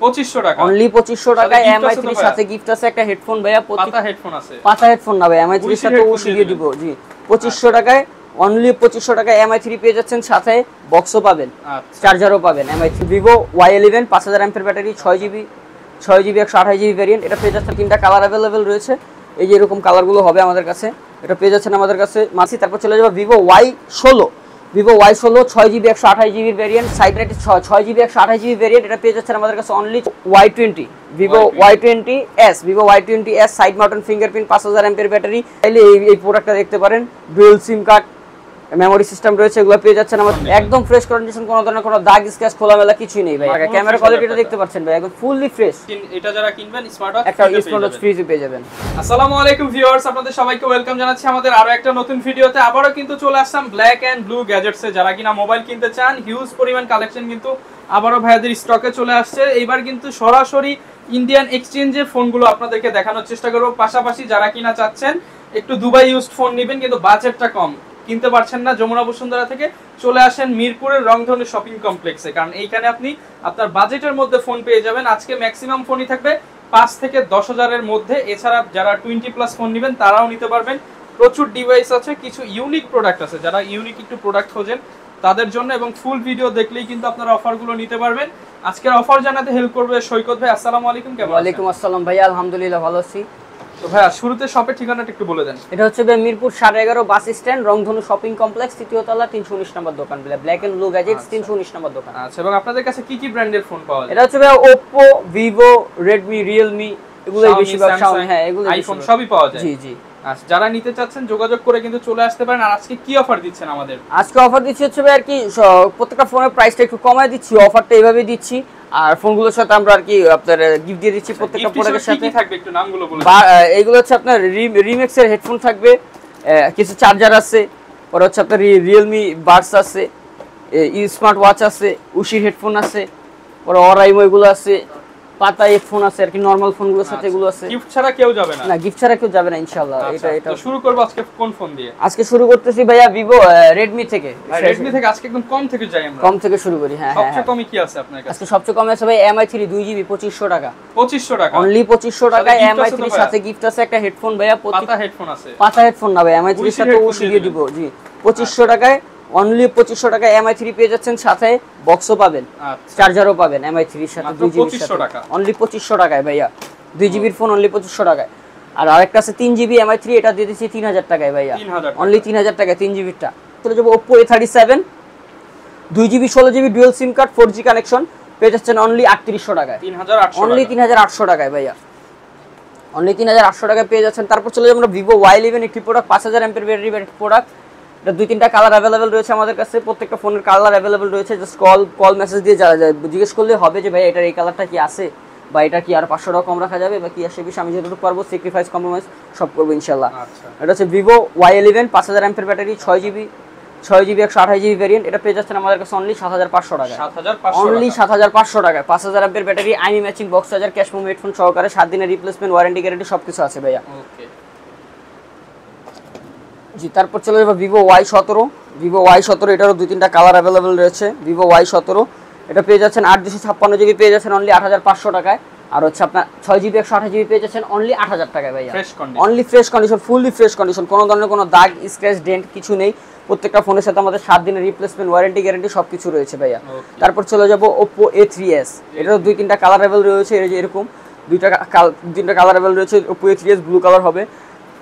2500 টাকা অনলি 2500 টাকায় MI3 সাথে গিফট আছে একটা হেডফোন ভাইয়া, পাতা হেডফোন আছে, পাতা হেডফোন না ভাই, MI3 এর সাথে ওশি দিয়ে দিব। জি 2500 টাকায়, অনলি 2500 টাকায় MI3 পেয়ে যাচ্ছেন, সাথে বক্সও পাবেন, চার্জারও পাবেন। MI3 Vivo Y11 5000 এমপিএর ব্যাটারি, 6GB 128GB ভেরিয়েন্ট, এটা পেয়ে যাচ্ছেন। তিনটা কালার अवेलेबल রয়েছে, এই যে এরকম কালারগুলো হবে আমাদের কাছে, এটা পেয়ে যাচ্ছেন আমাদের কাছে মাসি। তারপর চলে যাব Vivo Y16, Vivo Y16 6GB 128GB variant, side light 6GB 128GB variant, এটা পেয়ে যাচ্ছেন আমাদের কাছে only Y20, Vivo Y20s, Vivo Y20s side mountain fingerprint 5000 এমপিএর ব্যাটারি। তাইলে এই প্রোডাক্টটা দেখতে পারেন, dual sim card, memory system রয়েছে, এগুলো পেয়ে যাচ্ছেন আমাদের একদম ফ্রেশ কন্ডিশন, কোনো ধরনের কোনো দাগ স্ক্র্যাচ খোলামেলা কিছুই নেই ভাই। ক্যামেরা কোয়ালিটিটা দেখতে পাচ্ছেন ভাই, একদম ফুললি ফ্রেশ। এটা যারা কিনবেন স্মার্ট ওয়াচ একটা স্মার্ট ওয়াচ ফ্রিতে পেয়ে যাবেন। আসসালামু আলাইকুম ভিউয়ার্স, আপনাদের সবাইকে ওয়েলকাম জানাচ্ছি আমাদের আরো একটা নতুন ভিডিওতে। আবারো কিন্তু চলে আসলাম ব্ল্যাক এন্ড ব্লু গ্যাজেটসে। যারা কিনা মোবাইল কিনতে চান, হিউজ পরিমাণ কালেকশন কিন্তু আবারো ভাইয়াদের স্টকে চলে আসছে। এইবার কিন্তু সরাসরি ইন্ডিয়ান এক্সচেঞ্জের ফোনগুলো আপনাদেরকে দেখানোর চেষ্টা করব। পাশাপাশি যারা কিনা চাচ্ছেন একটু দুবাই ইউজড ফোন নেবেন কিন্তু বাজেটটা কম, কিনতে পারছেন না, যমুনা বসুন্ধরা থেকে চলে আসেন মিরপুরের রংধনু শপিং কমপ্লেক্সে, কারণ এইখানে আপনি আপনার বাজেটের মধ্যে ফোন পেয়ে যাবেন। আজকে ম্যাক্সিমাম ফোনই থাকবে 5 থেকে 10,000-এর মধ্যে। এছাড়া যারা 20+ ফোন নেবেন তারাও নিতে পারবেন। প্রচুর ডিভাইস আছে, কিছু ইউনিক প্রোডাক্ট আছে, যারা ইউনিক একটু প্রোডাক্ট খোঁজেন তাদের জন্য, এবং ফুল ভিডিও দেখলেই কিন্তু আপনারা অফারগুলো নিতে পারবেন। আজকের অফার জানাতে হেল্প করবে সৈকত ভাই। আসসালামু আলাইকুম। কেমন আছেন? ওয়ালাইকুম আসসালাম ভাই, আলহামদুলিল্লাহ ভালো আছি। তো ভাইয়া শুরুতে শপের ঠিকানাটা একটু বলে দেন। এটা হচ্ছে মিরপুর 11.5 বাস স্ট্যান্ড, রংধনু শপিং কমপ্লেক্স, তৃতীয় তলা, 319 নম্বর দোকান, ব্ল্যাক এন্ড ব্লু গ্যাজেটস, 319 নম্বর দোকান। আচ্ছা, এবং আপনাদের কাছে কি কি ব্র্যান্ডের ফোন পাওয়া যায়? এটা হচ্ছে ভাই Oppo, Vivo, Redmi, Realme, এগুলোই বেশিরভাগ, Xiaomi, হ্যাঁ এগুলো আইফোন সবই পাওয়া যায়। জি জি। আচ্ছা, যারা নিতে চাচ্ছেন যোগাযোগ করে কিন্তু চলে আসতে পারেন। আর আজকে কি অফার দিচ্ছেন আমাদের? আজকে অফার দিচ্ছি হচ্ছে ভাই আর কি প্রত্যেকটা ফোনের প্রাইসটা একটু কমায় দিচ্ছি, অফারটা এইভাবে দিচ্ছি। আর ফোনগুলোর সাথে আমরা আর কি আপনার গিফট দিয়ে দিচ্ছি প্রত্যেকটা প্রোডাক্টের সাথে। কি থাকবে একটু নামগুলো বলুন। এইগুলো হচ্ছে আপনার রিমেক্স এর হেডফোন থাকবে, কিছু চার্জার আছে, পরে হচ্ছে আপনার Realme বাডস আছে, স্মার্ট ওয়াচ আছে, উশির হেডফোন আছে, পরে অরাইমো এগুলো আছে, পাতা হেডফোন আছে আর কি, নরমাল ফোনগুলোর সাথে এগুলো আছে। গিফট ছাড়া কেউ যাবে না? না, গিফট ছাড়া কেউ যাবে না ইনশাআল্লাহ। এটা তো শুরু করব আজকে কোন ফোন দিয়ে? আজকে শুরু করতেছি ভাইয়া Vivo Redmi থেকে। Redmi থেকে আজকে একদম কম থেকে যাই আমরা। কম থেকে শুরু করি। হ্যাঁ, সবচেয়ে কমই কি আছে আপনার কাছে? আজকে সবচেয়ে কমে আছে ভাই MI3 2GB 2500 টাকা। 2500 টাকা, অনলি 2500 টাকায় MI3 সাথে গিফট আছে একটা হেডফোন ভাইয়া, পাতা হেডফোন আছে, পাতা হেডফোন না ভাই, MI3 এর সাথে ওশি দিয়ে দিব। জি 2500 টাকায়, অনলি 2500 টাকায় MI3 পেয়ে যাচ্ছেন, সাথে বক্সও পাবেন, চার্জারও পাবেন। MI3 এর সাথে 2GB সাথে অনলি 2500 টাকায় ভাইয়া, 2GB এর ফোন অনলি 2500 টাকায়। আর আরেকটা আছে 3GB MI3, এটা দিয়ে দিচ্ছি 3000 টাকায় ভাইয়া, অনলি 3000 টাকায় 3GB টা। চলে যাব Oppo A37 2GB 16GB dual sim card 4G connection, পেয়ে যাচ্ছেন অনলি 3800 টাকায়, 3800, অনলি 3800 টাকায় ভাইয়া, অনলি 3800 টাকায় পেয়ে যাচ্ছেন। তারপর চলে যাব আমরা Vivo Y11, একটি প্রোডাক্ট 5000 এমপিএর ব্যাটারি প্রোডাক্ট। এটা 2-3টা কালার अवेलेबल রয়েছে আমাদের কাছে, প্রত্যেকটা ফোনের কালার अवेलेबल রয়েছে। জাস্ট কল মেসেজ দিয়ে জিজ্ঞেস করলে হবে যে ভাই এটার এই কালারটা কি আছে, বা এটা কি আর 500 টাকা কম রাখা যাবে, বা কি আসে বিষয় আমি যেটুকু পারবো স্যাক্রিফাইস কম্প্রোমাইজ সব করব ইনশাআল্লাহ। এটা হচ্ছে Vivo Y11 5000 এমপিএর ব্যাটারি, 6GB 128GB ভেরিয়েন্ট, এটা পেয়ে যাচ্ছেন আমাদের কাছে অনলি 7500 টাকায়, অনলি 7500 টাকায়। 5000 এমপিএর battery, IMEI matching box charger, cash memo headphone সহকারে, 7 দিনের রিপ্লেসমেন্ট ওয়ারেন্টি গ্যারান্টি সবকিছু আছে ভাইয়া। ওকে জি। তারপর চলে যাবো Vivo Y17, Vivo Y17 এটারও 2-3টা কালার अवेलेबल রয়েছে। Vivo Y17 এটা পেয়ে যাচ্ছেন 8/256GB পেয়ে যাচ্ছেন অনলি 8500 টাকায়। আর হচ্ছে আপনার 6GB 128GB পেয়ে যাচ্ছেন অনলি 8000 টাকায় ভাইয়া, only fresh condition, fully fresh condition, কোনো ধরনের কোনো দাগ স্ক্র্যাচ ডেন্ট কিছু নেই। প্রত্যেকটা ফোনের সাথে আমাদের 7 দিনের রিপ্লেসমেন্ট ওয়ারেন্টি গ্যারান্টি সবকিছু রয়েছে ভাইয়া। তারপর চলে যাব Oppo A3s, এটারও 2-3টা কালার अवेलेबल রয়েছে, এই যে এরকম 2-3টা কালার अवेलेबल রয়েছে। Oppo A3s ব্লু কালার হবে,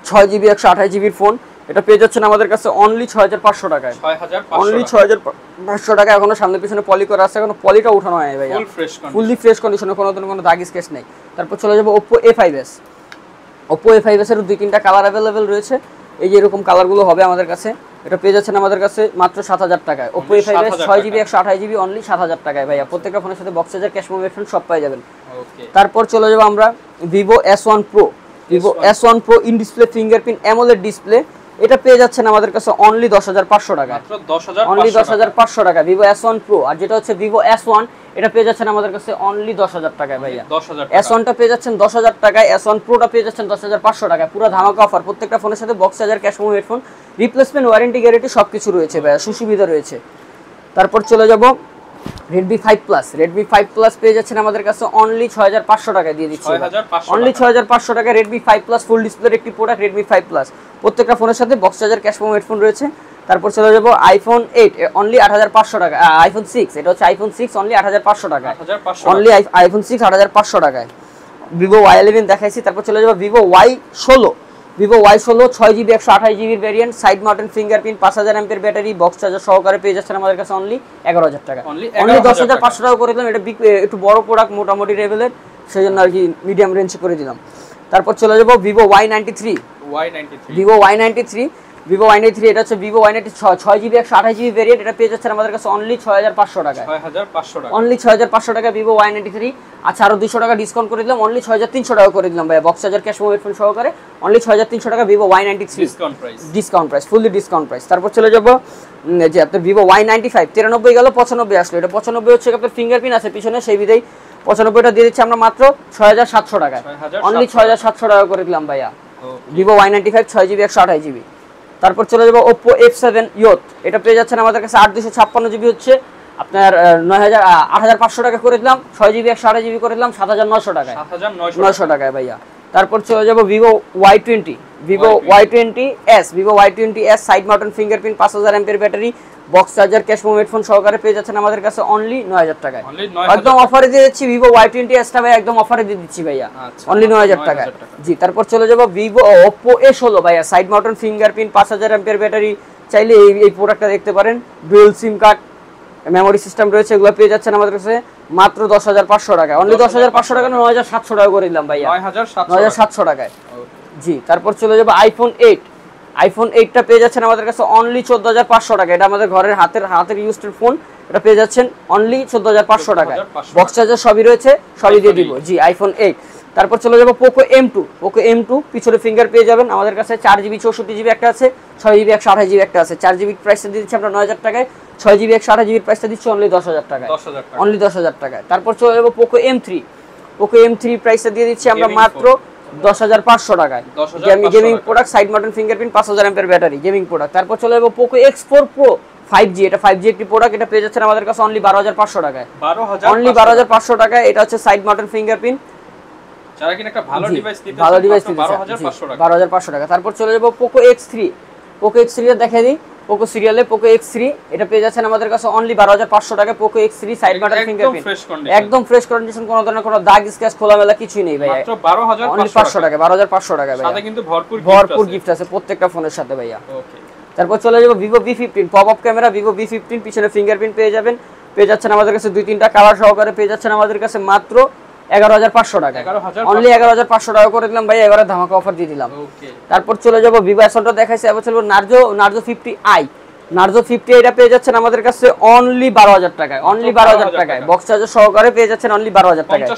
6GB 128GB ফোন, এটা পেয়ে যাচ্ছেন আমাদের কাছে অনলি 6500 টাকায়, অনলি 6500 টাকা। এখনো সামনে পিছনে পলি করা আছে, এখনো পলিটা উঠানো হয় ভাইয়া, ফুললি ফ্রেশ কন্ডিশনে, কোনো ধরনের কোনো দাগ স্কেচ নেই। তারপর চলে যাব Oppo A5s, Oppo A5s এর 2-3টা কালার अवेलेबल রয়েছে, এই যে এরকম কালারগুলো হবে আমাদের কাছে। এটা পেয়ে যাচ্ছেন আমাদের কাছে মাত্র 7000 টাকায়। Oppo A5s 6GB 128GB only 7000 টাকায় ভাইয়া, প্রত্যেকটা ফোনের সাথে box charger, cash memo headphone সব পেয়ে যাবেন। তারপর চলে যাব আমরা Vivo S1 Pro, Vivo S1 Pro in display fingerprint AMOLED display, এটা পেয়ে যাচ্ছেন আমাদের কাছে অনলি 10500 টাকায়, অনলি 10500 টাকা Vivo S1 Pro। আর যেটা হচ্ছে Vivo S1, এটা পেয়ে যাচ্ছেন আমাদের কাছে অনলি 10000 টাকায় ভাইয়া, S1 টা পেয়ে যাচ্ছেন 10000 টাকায়, S1 Pro টা পেয়ে যাচ্ছেন 10500 টাকায়। পুরো ধামাকা অফার, প্রত্যেকটা ফোনের সাথে box charger, cash memo headphone, replacement warranty guarantee সবকিছু রয়েছে ভাইয়া, সুবিধা রয়েছে। তারপর চলে যাব Redmi 5 Plus, Redmi 5 Plus পেয়ে যাচ্ছেন আমাদের কাছে অনলি 6500 টাকায় দিয়ে দিচ্ছি। অনলি 6500 টাকা Redmi 5 Plus ফুল ডিসপ্লের একটি প্রোডাক্ট Redmi 5 Plus। প্রত্যেকটা ফোনের সাথে box charger, cash memo, headphone রয়েছে। তারপর চলে যাব আইফোন 8 অনলি 8500 টাকা, আইফোন 6 এটা হচ্ছে আইফোন 6 অনলি 8500 টাকায়, অনলি আইফোন 6 8500 টাকায়। Vivo Y11 দেখাইছি। তারপর চলে যাব Vivo Y16, Vivo Y16 6GB 128GB variant, side mountain fingerprint, 5000 এমপির ব্যাটারি, বক্স চার্জার সহকারে পেয়ে যাচ্ছেন আমাদের কাছে অনলি 11000 টাকা। অনলি 10500 টাকা করে দিলাম। এটা একটু বড় প্রোডাক্ট, মোটামুটি লেভেলের, সেজন্য আর কি মিডিয়াম রেঞ্জে করে দিলাম। তারপর চলে যাব Vivo Y93, Vivo Y93, Vivo Y93 এটা হচ্ছে Vivo Y93 6GB 128GB variant, এটা পেয়ে যাচ্ছেন আমাদের কাছে অনলি 6500 টাকা, অনলি 6500 টাকা Vivo Y93। আচ্ছা, আরো 200 টাকা ডিসকাউন্ট করে দিলাম, অনলি 6300 টাকা করে দিলাম ভাই, box charger, cash memo, headphone সহকারে অনলি 6300 টাকা Vivo Y93 discount price, fully discount price. তারপর চলে যাব যে আপনার Vivo Y95, 93 গেল 95 আসলো। এটা 95 হচ্ছে আপনার ফিঙ্গারপ্রিন্ট আছে পিছনে, সেই বিধেই 95টা দিয়ে দিচ্ছি আমরা মাত্র 6700 টাকায়, অনলি 6700 টাকা করে দিলাম ভাইয়া Vivo Y95 6GB 128GB। তারপর চলে যাব Oppo F7 Youth, এটা পেয়ে যাচ্ছেন আমাদের কাছে 8256GB হচ্ছে আপনার 8500 টাকা করে দিলাম, 6GB 128GB করে দিলাম 7900 টাকায়, 7900 টাকায় ভাইয়া। তারপর চলে যাব Vivo Y20, Vivo Y20s, Vivo Y20s side mountain fingerprint, 5000 এমপির battery, box charger, cash memo, headphone সহকারে পেয়ে যাচ্ছেন আমাদের কাছে অনলি 9000 টাকায়, একদম অফারে দিয়ে দিচ্ছি Vivo Y20s টা ভাই, একদম অফারে দিয়ে দিচ্ছি ভাইয়া অনলি 9000 টাকায়। জি, তারপর চলে যাব Oppo A16 ভাইয়া, সাইড মাউন্টেন ফিঙ্গারপ্রিন্ট, 5000 এমপির ব্যাটারি, চাইলে এই প্রোডাক্টটা দেখতে পারেন, dual sim card, memory system রয়েছে, এগুলো পেয়ে যাচ্ছেন আমাদের কাছে মাত্র 10500 টাকায়, অনলি 10500 টাকা 9700 টাকা করে দিলাম ভাইয়া 9700 টাকায়। জি, তারপর চলে যাব আইফোন 8, আইফোন 8টা পেয়ে যাচ্ছেন আমাদের কাছে অনলি 14500 টাকা, এটা আমাদের ঘরের হাতের ইউজড ফোন, এটা পেয়ে যাচ্ছেন অনলি 14500 টাকায়, বক্স চার্জার সবই রয়েছে, সবই দিয়ে দিব। জি, আইফোন 8। তারপর চলে যাব Poco M2, Poco M2 পিছনে ফিঙ্গার পেয়ে যাবেন আমাদের কাছে, 4GB 64GB একটা আছে, 6GB 128GB একটা আছে। 4GB প্রাইসটা দিয়ে দিচ্ছি আমরা 9000 টাকায়, 6GB 128GB প্রাইসটা দিচ্ছি অনলি 10000 টাকায়, অনলি 10000 টাকায়। তারপর চলে যাব Poco M3, Poco M3 প্রাইসটা দিয়ে দিচ্ছি আমরা মাত্র 10500 টাকায়, gaming product, side mountain fingerprint, 5000 এমপির ব্যাটারি, গেমিং প্রোডাক্ট। তারপর চলে যাব Poco X4 Pro 5G, এটা 5G একটি প্রোডাক্ট, এটা পেয়ে যাচ্ছেন আমাদের কাছে অনলি 12500 টাকায়, অনলি 12500 টাকায়। এটা হচ্ছে সাইড মাউন্টেন ফিঙ্গারপ্রিন্ট, যারা কিনা একটা ভালো ডিভাইস দিতে চান 12500 টাকা। তারপর চলে যাব Poco X3, Poco X3 এর দেখাই দিই, Poco সিরিয়ালে Poco X3 এটা পেয়ে যাচ্ছেন আমাদের কাছে অনলি 12500 টাকা, Poco X3 side mountain fingerprint, একদম ফ্রেশ কন্ডিশন, কোনো ধরনের কোনো দাগ স্ক্র্যাচ খোলামেলা কিছুই নেই ভাই, মাত্র 12500 টাকা, 12500 টাকা ভাই, সাথে কিন্তু ভরপুর গিফট আছে প্রত্যেকটা ফোনের সাথে ভাইয়া। ওকে, তারপর চলে যাব Vivo V15 pop up camera, Vivo V15 পিছনে ফিঙ্গারপ্রিন্ট পেয়ে যাবেন, পেয়ে যাচ্ছেন আমাদের কাছে 2-3টা কালার সহকারে, পেয়ে যাচ্ছেন আমাদের কাছে মাত্র 11500 টাকা, অনলি 11500 টাকা করে দিলাম ভাই, এবারে ধামাকা অফার দিয়ে দিলাম। তারপর চলে যাব Vivo S1 দেখাইছি, এবার চলবো Narzo 50i, Narzo 50 এটা পেয়ে যাচ্ছেন আমাদের কাছে অনলি 12000 টাকায়, অনলি 12000 টাকায়, বক্স চার্জার সহকারে পেয়ে যাচ্ছেন অনলি 12000 টাকায়,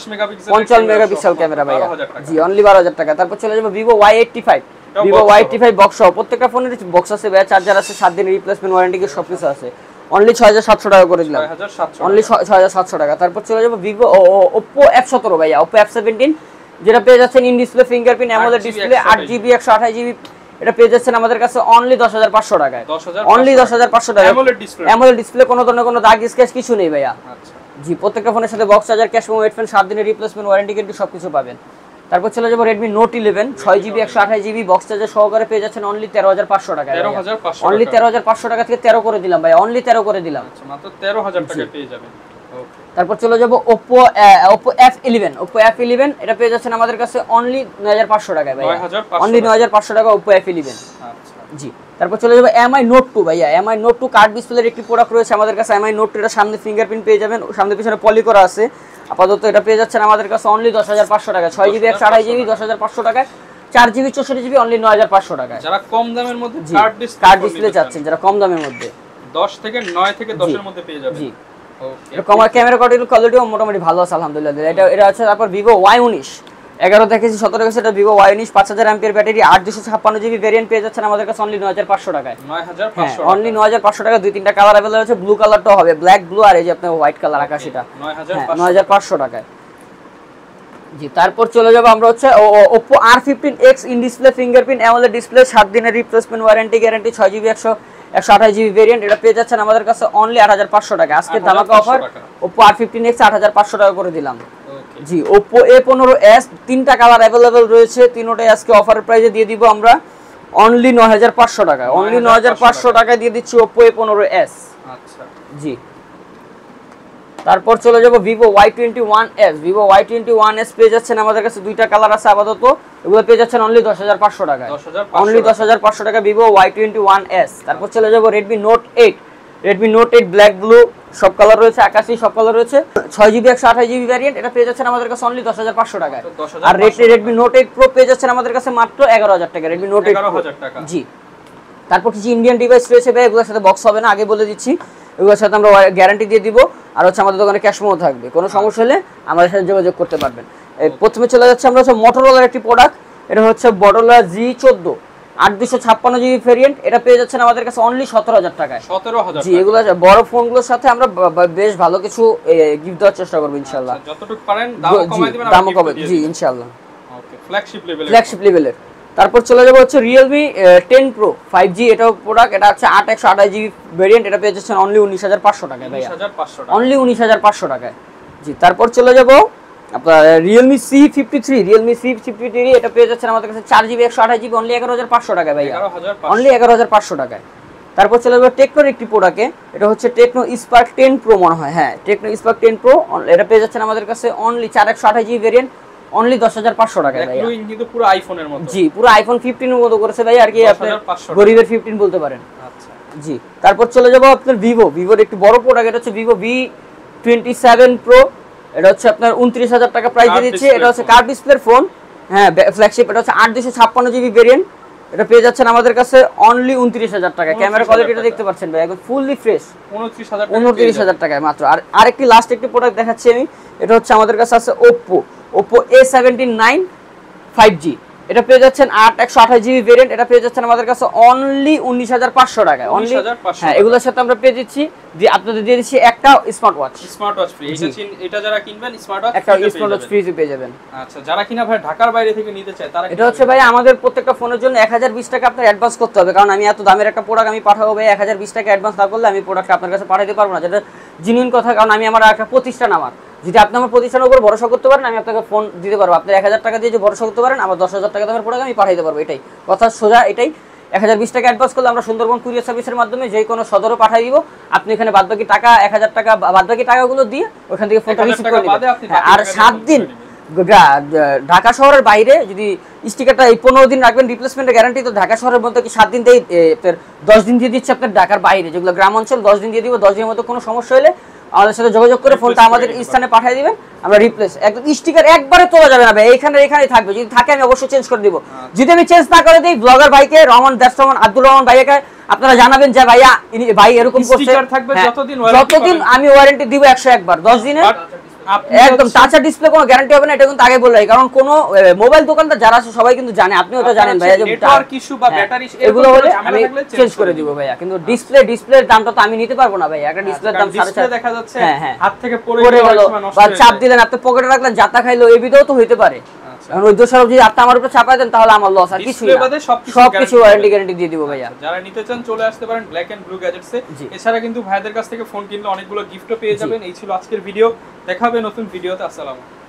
50 মেগাপিক্সেল ক্যামেরা ভাই, জি অনলি 12000 টাকা। তারপর চলে যাব Vivo Y85, Vivo Y85 box সহ, প্রত্যেকটা ফোনের বক্স আছে ভাই, চার্জার আছে, 7 দিনের রিপ্লেসমেন্ট ওয়ারেন্টি কি সবকিছু আছে, অনলি 6700 টাকা করে দিলাম, অনলি 6700 টাকা। তারপর চলে যাব Oppo F17 ভাইয়া, Oppo F17 যেটা পেয়ে যাচ্ছেন in display fingerprint, AMOLED display, 8GB 128GB, এটা পেয়ে যাচ্ছেন আমাদের কাছে অনলি 10500 টাকায়, অনলি 10500 টাকা, AMOLED ডিসপ্লে, কোনো ধরনের কোনো দাগ স্ক্র্যাচ কিছু নেই ভাইয়া। আচ্ছা, জি, প্রত্যেকটা ফোনের সাথে box charger, cash memo, headphone, 7 দিনের রিপ্লেসমেন্ট ওয়ারেন্টি গ্যারান্টি সবকিছু পাবেন। তারপর চলে যাব Redmi Note 11 6GB 128GB box charger সহকারে পেয়ে যাচ্ছেন অনলি 13500 টাকা, অনলি 13500 টাকা থেকে 13 করে দিলাম ভাই, অনলি 13 করে দিলাম, আচ্ছা মাত্র 13000 টাকায় পেয়ে যাবেন। ওকে, তারপর চলে যাব Oppo F11, Oppo F11 এটা পেয়ে যাচ্ছেন আমাদের কাছে অনলি 9500 টাকায় ভাই, অনলি 9500 টাকা Oppo F11। আচ্ছা, জি, তারপর চলে যাব Mi Note 2 ভাইয়া, Mi Note 2 কার্ড ডিসপ্লের একটি প্রোডাক্ট রয়েছে আমাদের কাছে, Mi Note 2 এর সামনে ফিঙ্গারপ্রিন্ট পেয়ে যাবেন, সামনে পিছনে পলি করা আছে, আপাতত এটা পেয়ে যাচ্ছেন আমাদের কাছে অনলি 10500 টাকা, 6GB 128GB 10500 টাকায়, 4GB 64GB অনলি 9500 টাকায়। যারা কম দামের মধ্যে কার্ড ডিসপ্লে চাচ্ছেন, যারা কম দামের মধ্যে 10 থেকে 9 থেকে 10 এর মধ্যে পেয়ে যাবেন। জি, ওকে, এটা ক্যামেরা কোয়ালিটিও মোটামুটি ভালো আছে আলহামদুলিল্লাহ। এটা আছে। তারপর Vivo Y19 11 দেখেছি 17 দেখেছি, এটা Vivo Y19 5000 এমপির ব্যাটারি, 8256GB ভেরিয়েন্ট পেয়ে যাচ্ছেন আমাদের কাছে অনলি 9500 টাকায়, 9500 অনলি 9500 টাকা। 2-3টা কালার अवेलेबल আছে, ব্লু কালারটাও হবে, ব্ল্যাক ব্লু, আর এই যে আপনার হোয়াইট কালার আকাশিটা 9500 টাকায়। জি, তারপর চলে যাব আমরা হচ্ছে Oppo R15X in display fingerprint, AMOLED display, 7 দিনের replacement warranty guarantee, 6GB 128GB variant, এটা পেয়ে যাচ্ছেন আমাদের কাছে অনলি 8500 টাকা। আজকে ধামাকা অফার Oppo R15X 8500 টাকা করে দিলাম। জি, Oppo A15s তিনটা কালার अवेलेबल রয়েছে, তিনটাই আজকে অফারের প্রাইসে দিয়ে দিব আমরা অনলি 9500 টাকা। অনলি 9500 টাকায় দিয়ে দিচ্ছি Oppo A15s। আচ্ছা জি, তারপর চলে যাব Vivo Y21s। Vivo Y21s পেয়ে যাচ্ছেন আমাদের কাছে দুইটা কালার আছে আপাতত, এগুলো পেয়ে যাচ্ছেন অনলি 10500 টাকায়। অনলি 10500 টাকা Vivo Y21s। তারপর চলে যাব Redmi Note 8। Redmi Note 8 black blue সব কালার রয়েছে, আকাশী সব কালার রয়েছে, 6GB 128GB ভ্যারিয়েন্ট, এটা পেয়ে যাচ্ছেন আমাদের কাছে অনলি 10500 টাকায়। আর Redmi Note 8 Pro পেয়ে যাচ্ছেন আমাদের কাছে মাত্র 11000 টাকা। Redmi Note 8 11000 টাকা। জি, তারপর কিছু ইন্ডিয়ান ডিভাইস রয়েছে ভাই, এগুলোর সাথে বক্স হবে না, আগে বলে দিচ্ছি, এগুলোর সাথে আমরা গ্যারান্টি দিয়ে দিব। আর হচ্ছে আমাদের দোকানে ক্যাশ মেমো থাকবে, কোনো সমস্যা হলে আমাদের সাথে যোগাযোগ করতে পারবেন। প্রথমে চলে যাচ্ছে আমরা হচ্ছে Motorola একটি প্রোডাক্ট, এটা হচ্ছে Motorola G14 8256GB ভেরিয়েন্ট, এটা পেয়ে যাচ্ছেন আমাদের কাছে অনলি 17000 টাকায়। 17000। জি, এগুলো বড় ফোনগুলোর সাথে আমরা বেশ ভালো কিছু গিফট দেওয়ার চেষ্টা করব ইনশাআল্লাহ। যতটুকু পারেন দামও কমাই দিবেন, দামও কমাই, জি ইনশাআল্লাহ। ওকে, ফ্ল্যাগশিপ লেভেলের। তারপর চলে যাব হচ্ছে Realme 10 Pro 5G, এটাও প্রোডাক্ট, এটা হচ্ছে 8128GB ভেরিয়েন্ট, এটা পেয়ে যাচ্ছেন অনলি 19500 টাকায় ভাই। 19500 টাকা, অনলি 19500 টাকায়। জি, তারপর চলে যাব আপনার Realme C53, এটা পেয়ে যাচ্ছেন আমাদের কাছে 4GB 128GB অনলি 11500 টাকায় ভাই, অনলি 11500 টাকায়। তারপর চলে যাব টেকনোর একটি প্রোডাক্টে, এটা হচ্ছে Tecno Spark 10 Pro মনে হয়, হ্যাঁ Tecno Spark 10 Pro, এটা পেয়ে যাচ্ছেন আমাদের কাছে অনলি 4128GB ভেরিয়েন্ট, অনলি 10500 টাকায় ভাই। কিন্তু পুরো আইফোনের মতো, জি পুরো আইফোন 15 এর মতো করেছে ভাই, আর কি আপনি গরিবের 15 বলতে পারেন। আচ্ছা জি, তারপর চলে যাব আপনার ভিভোর একটি বড় প্রোডাক্ট, এটা হচ্ছে Vivo V27 Pro, এটা হচ্ছে আপনার 29000 টাকা প্রাইস দিয়ে দিচ্ছে। এটা হচ্ছে কার্ভ ডিসপ্লের ফোন, হ্যাঁ ফ্ল্যাগশিপ, এটা হচ্ছে 8256GB ভেরিয়েন্ট, এটা পেয়ে যাচ্ছেন আমাদের কাছে অনলি 29000 টাকা। ক্যামেরা কোয়ালিটিটা দেখতে পাচ্ছেন ভাই, একদম ফুললি ফ্রেশ, 29000 টাকায় মাত্র। আর আরেকটি লাস্ট একটি প্রোডাক্ট দেখাচ্ছি আমি, এটা হচ্ছে আমাদের কাছে আছে Oppo A79 5G, এটা পেয়ে যাচ্ছেন 8128GB ভেরিয়েন্ট, এটা পেয়ে যাচ্ছেন আমাদের কাছে অনলি 19500 টাকায়। অনলি, হ্যাঁ এগুলোর সাথে আমরা পেয়ে দিচ্ছি যে আপনাদের দিয়ে দিচ্ছি একটা স্মার্ট ওয়াচ ফ্রি। এটা যারা কিনবেন স্মার্ট ওয়াচ একটা স্মার্ট ওয়াচ ফ্রি পেয়ে যাবেন। আচ্ছা, যারা কিনা ভাই ঢাকার বাইরে থেকে নিতে চায় তারা, এটা হচ্ছে ভাই আমাদের প্রত্যেকটা ফোনের জন্য 1020 টাকা আপনার অ্যাডভান্স করতে হবে, কারণ আমি এত দামের একটা প্রোডাক্ট আমি পাঠাবো ভাই, 1020 টাকা অ্যাডভান্স না করলে আমি প্রোডাক্টটা আপনার কাছে পাঠাতে পারবো না, যেটা জেনুইন কথা, কারণ আমি আমার একটা প্রতিষ্ঠান, আমার যদি আপনি আমার প্রতিষ্ঠানের উপর ভরসা করতে পারেন আমি আপনাকে ফোন দিতে পারবো, আপনি 1000 টাকা দিয়ে যে ভরসা করতে পারেন আমার 10000 টাকা দামের প্রোডাক্ট আমি পাঠাইতে পারবো, এটাই কথা সোজা। এটাই 1020 টাকা অ্যাডভান্স করলে আমরা সুন্দরবন কুরিয়ার সার্ভিসের মাধ্যমে যে কোনো সদরে পাঠিয়ে দিব, আপনি এখানে বাদবাকি টাকা 1000 টাকা বাদবাকি টাকাগুলো দিয়ে ওখান থেকে ফোনটা রিসিভ করে নেবেন। আর 7 দিন ঢাকা শহরের বাইরে যদি স্টিকারটা এই 15 দিন রাখবেন রিপ্লেসমেন্টের গ্যারান্টি, তো ঢাকা শহরের মধ্যে কি 7 দিন দিয়ে 10 দিন দিয়ে দিচ্ছে আপনার ঢাকার বাইরে, যেগুলো গ্রাম অঞ্চল 10 দিন দিয়ে দিব, 10 দিনের মধ্যে কোনো সমস্যা হলে আমাদের সাথে যোগাযোগ করে ফোনটা আমাদের স্থানে পাঠিয়ে দিবেন, আমরা রিপ্লেস, একদম স্টিকার একবারে তোলা যাবে না ভাই, এখানেই থাকবে, যদি থাকে আমি অবশ্যই চেঞ্জ করে দিব। যদি আমি চেঞ্জ না করে দিই, ব্লগার ভাইকে আব্দুর রহমান ভাইকে আপনারা জানাবেন যে ভাই এরকম করছে, যতদিন আমি ওয়ারেন্টি দিব 101 বার, 10 দিনের একদম টাচ ডিসপ্লে কোনো গ্যারান্টি হবে না, এটা কিন্তু আগে বলে রাখি, কারণ কোন মোবাইল দোকানদার যারা আছে সবাই কিন্তু জানে, আপনিও তো জানেন ভাইয়া, যে নেটওয়ার্ক ইস্যু বা ব্যাটারি এগুলো হলে আমি চেঞ্জ করে দিব ভাইয়া, কিন্তু ডিসপ্লের দামটা তো আমি নিতে পারবো না ভাই, একটা ডিসপ্লের দাম 4.5 দেখা যাচ্ছে হাত থেকে পড়ে গেল বা চাপ দিলেন আপনি পকেটে রাখলেন জাতা খাইলো, এই ভিডিও তো হইতে পারে, কারণ ওই দোষারোপ যদি আপনি আমার উপর চাপায় দেন তাহলে আমার লস, আর কিছু না, সবকিছু গ্যারান্টি দিয়ে দিব ভাইয়া। যারা নিতে চান চলে আসতে পারেন ব্ল্যাক এন্ড ব্লু গ্যাজেটসে। এছাড়া কিন্তু ভাইদের কাছ থেকে ফোন কিনলে অনেকগুলো গিফটও পেয়ে যাবেন। এই ছিল আজকের ভিডিও, দেখা হবে নতুন ভিডিওতে। আসসালামু আলাইকুম।